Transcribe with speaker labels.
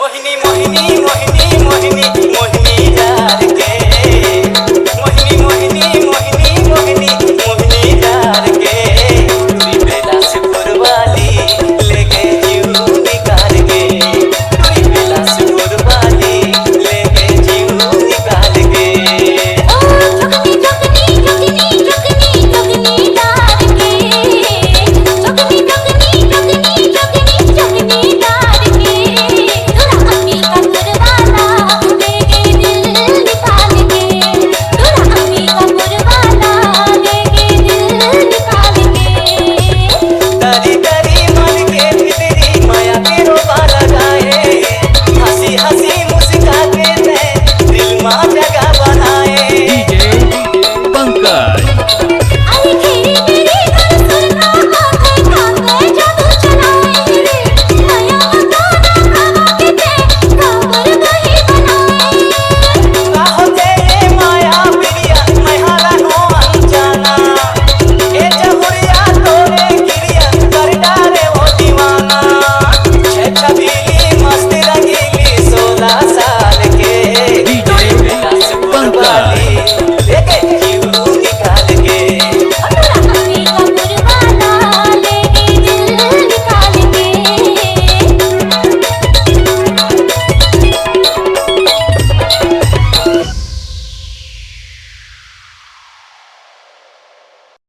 Speaker 1: मोहिनी मोहिनी मोहिनी मोहिनी मोहिनी यार के मोहिनी मोहिनी मोहिनी मोहिनी मोहिनी यार के तुई बेला से पुरवाली ले गए जीव निकाल के तुई बेला से पुरवाली ले गए जीव निकाल के
Speaker 2: ओ जगनी जगनी जगनी जगनी यार के जगनी जगनी जगनी जगनी जगनी यार के दूल्हा अम्मी का पुरवाला ले गए दिल निकाल के दूल्हा अम्मी का पुरवाला ले गए दिल निकाल के
Speaker 1: तारी तारी मन के भीतरी माया के रोबा लगाए हंसी हंसी मुस्काते थे दिल मां जगह बनाए
Speaker 3: डीजे पंकज
Speaker 2: अरे खेरी मेरी धुन सुनना आंखें कांपे जादू चलाए रे नया मकाना हवा के ते खबर वही बनाए
Speaker 1: होते ये माया प्रिया मैं हारा हो अनजाना ए जहुरिया तोरे गिरिया कर डारे वो दीवाना छे छबीली मस्त रंगीली 16